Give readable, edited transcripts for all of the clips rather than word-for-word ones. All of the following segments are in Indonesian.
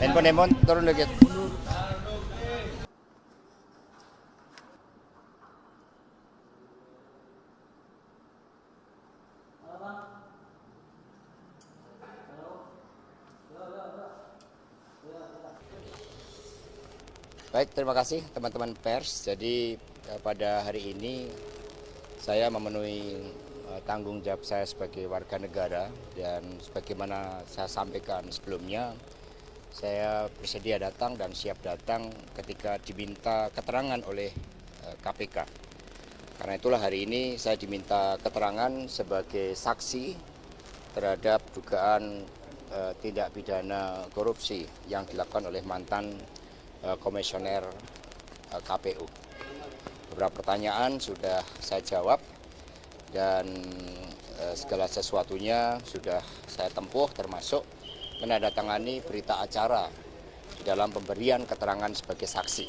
Handphone turun dikit. Baik, terima kasih teman-teman pers. Jadi pada hari ini saya memenuhi tanggung jawab saya sebagai warga negara, dan sebagaimana saya sampaikan sebelumnya, saya bersedia datang dan siap datang ketika diminta keterangan oleh KPK. Karena itulah hari ini saya diminta keterangan sebagai saksi terhadap dugaan tindak pidana korupsi yang dilakukan oleh mantan komisioner KPU. Beberapa pertanyaan sudah saya jawab dan segala sesuatunya sudah saya tempuh, termasuk menandatangani berita acara di dalam pemberian keterangan sebagai saksi.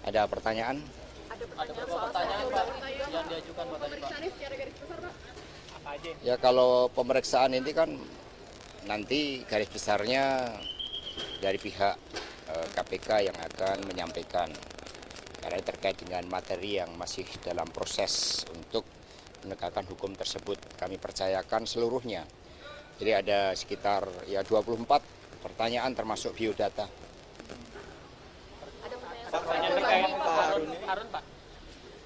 Ada pertanyaan? Ada pertanyaan Pak yang diajukan Pak tadi Pak. Secara garis besar Pak. Apa aja? Ya, kalau pemeriksaan ini kan nanti garis besarnya dari pihak KPK yang akan menyampaikan, karena terkait dengan materi yang masih dalam proses untuk penegakan hukum tersebut. Kami percayakan seluruhnya. Jadi ada sekitar 24 pertanyaan termasuk biodata. Ada pertanyaan terkait Pak Harun Pak?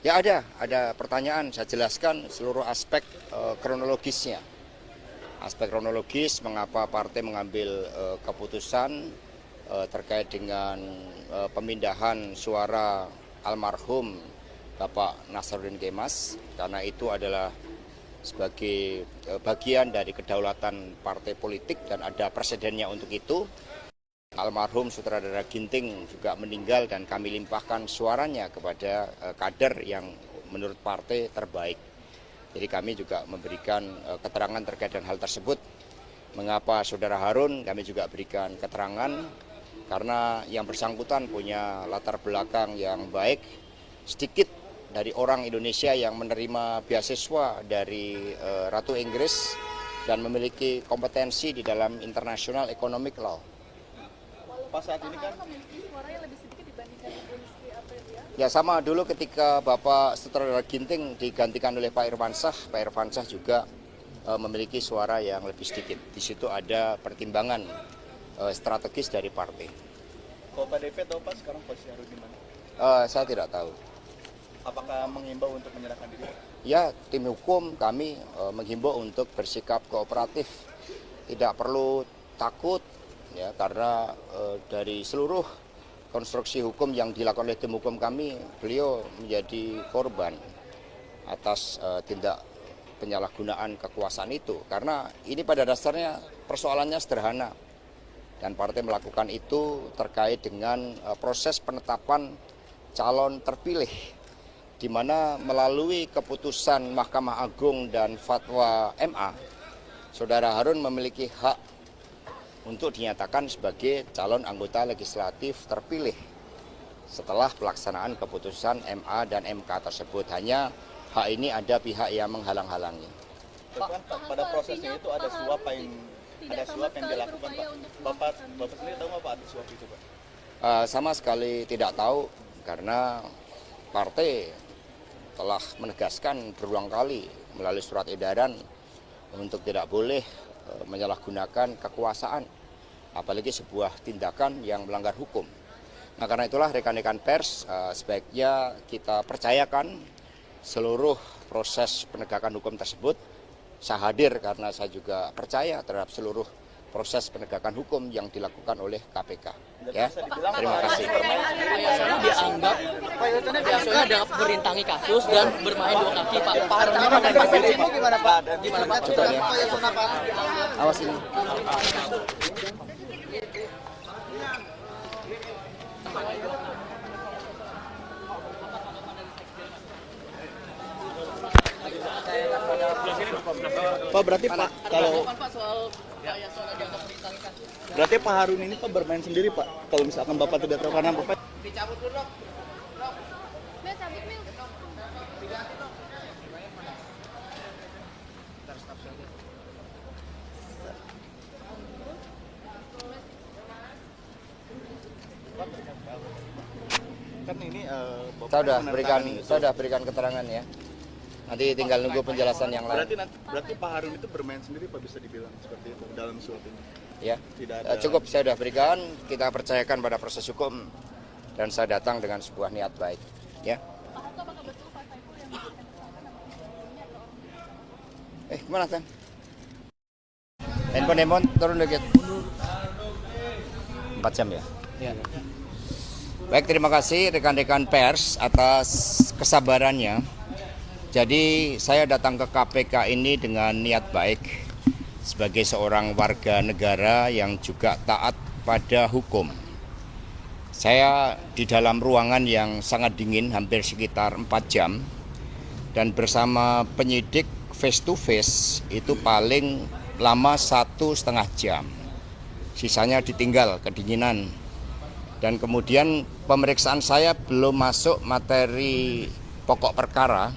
Ya, ada pertanyaan. Saya jelaskan seluruh aspek kronologisnya. Aspek kronologis mengapa partai mengambil keputusan terkait dengan pemindahan suara almarhum Bapak Nasaruddin Kemas, karena itu adalah sebagai bagian dari kedaulatan partai politik dan ada presidennya untuk itu. Almarhum Sutradara Ginting juga meninggal dan kami limpahkan suaranya kepada kader yang menurut partai terbaik. Jadi kami juga memberikan keterangan terkait dengan hal tersebut. Mengapa Saudara Harun, kami juga berikan keterangan karena yang bersangkutan punya latar belakang yang baik. Sedikit dari orang Indonesia yang menerima beasiswa dari Ratu Inggris dan memiliki kompetensi di dalam international economic law. Pak, saat ini kan memiliki suara yang lebih sedikit dibandingkan Rizky Aprilia. Ya, sama dulu ketika Bapak Sutradara Ginting digantikan oleh Pak Irwansyah juga memiliki suara yang lebih sedikit. Di situ ada pertimbangan strategis dari partai. Kalau Pak DP tahu Pak sekarang posisi Harun di mana? Saya tidak tahu. Apakah menghimbau untuk menyerahkan diri? Ya, tim hukum kami menghimbau untuk bersikap kooperatif, tidak perlu takut, ya, karena dari seluruh konstruksi hukum yang dilakukan oleh tim hukum kami, beliau menjadi korban atas tindak penyalahgunaan kekuasaan itu. Karena ini pada dasarnya persoalannya sederhana. Dan partai melakukan itu terkait dengan proses penetapan calon terpilih, di mana melalui keputusan Mahkamah Agung dan fatwa MA, Saudara Harun memiliki hak untuk dinyatakan sebagai calon anggota legislatif terpilih setelah pelaksanaan keputusan MA dan MK tersebut. Hanya hak ini ada pihak yang menghalang-halangi. Pada prosesnya itu ada suap yang dilakukan Pak. Bapak sendiri tahu nggak Pak ada suap itu Pak? Sama sekali tidak tahu, karena partai telah menegaskan berulang kali melalui surat edaran untuk tidak boleh menyalahgunakan kekuasaan, apalagi sebuah tindakan yang melanggar hukum. Nah, karena itulah rekan-rekan pers sebaiknya kita percayakan seluruh proses penegakan hukum tersebut. Saya hadir karena saya juga percaya terhadap seluruh proses penegakan hukum yang dilakukan oleh KPK. Ya, terima kasih. Dianggap biasanya ada merintangi kasus dan bermain dua kaki Pak. Gimana Pak? Gimana Pak? Coba ya. Awas ini. Pak, berarti Pak kalau berarti Pak Harun ini Pak bermain sendiri Pak. Kalau misalkan Bapak tidak tahu karena Bapak Dicabut dulu. ini Bapak Saya menandatangani itu. sudah berikan keterangan ya. Nanti tinggal nunggu penjelasan yang lain. Berarti Pak Harun itu bermain sendiri Pak, bisa dibilang seperti itu dalam suap ini. Ya, Tidak ada. cukup saya sudah berikan. Kita percayakan pada proses hukum dan saya datang dengan sebuah niat baik. Ya. Pak Hasto, apakah betul Pak Saiful yang memberikan tersangka nama ini atau orang? Kemana Tan? Handphone turun dikit. 4 jam ya. Ya. Baik, terima kasih rekan-rekan pers atas kesabarannya. Jadi saya datang ke KPK ini dengan niat baik sebagai seorang warga negara yang juga taat pada hukum. Saya di dalam ruangan yang sangat dingin hampir sekitar 4 jam dan bersama penyidik face to face itu paling lama 1,5 jam. Sisanya ditinggal kedinginan. Dan kemudian pemeriksaan saya belum masuk materi pokok perkara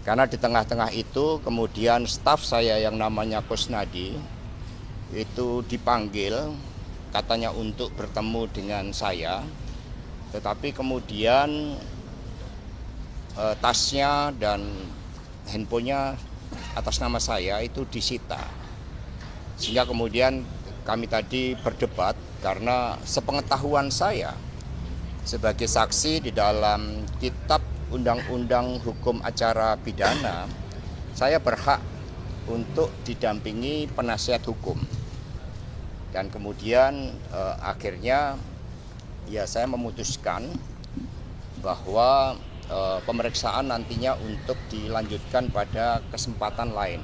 karena di tengah-tengah itu kemudian staf saya yang namanya Kusnadi itu dipanggil katanya untuk bertemu dengan saya, tetapi kemudian tasnya dan handphonenya atas nama saya itu disita. Sehingga kemudian kami tadi berdebat karena sepengetahuan saya sebagai saksi di dalam kitab Undang-Undang Hukum Acara Pidana, saya berhak untuk didampingi penasihat hukum. Dan kemudian akhirnya ya saya memutuskan bahwa pemeriksaan nantinya untuk dilanjutkan pada kesempatan lain.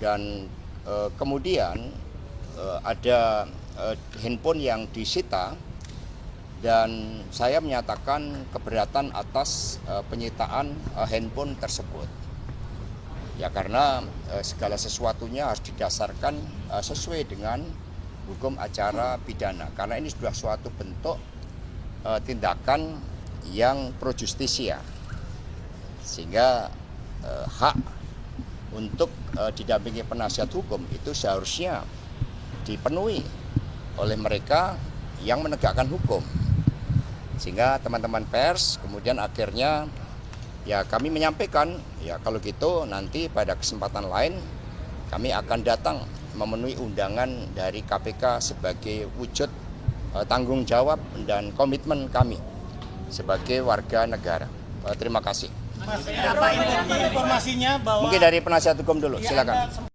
Dan kemudian ada handphone yang disita dan saya menyatakan keberatan atas penyitaan handphone tersebut. Ya karena segala sesuatunya harus didasarkan sesuai dengan hukum acara pidana. Karena ini sudah suatu bentuk tindakan yang pro justisia. Sehingga hak untuk didampingi penasihat hukum itu seharusnya dipenuhi oleh mereka yang menegakkan hukum. Sehingga teman-teman pers kemudian akhirnya ya kami menyampaikan ya kalau gitu nanti pada kesempatan lain kami akan datang memenuhi undangan dari KPK sebagai wujud tanggung jawab dan komitmen kami sebagai warga negara. Terima kasih. Mas, apa informasinya bahwa mungkin dari penasihat hukum dulu, silakan.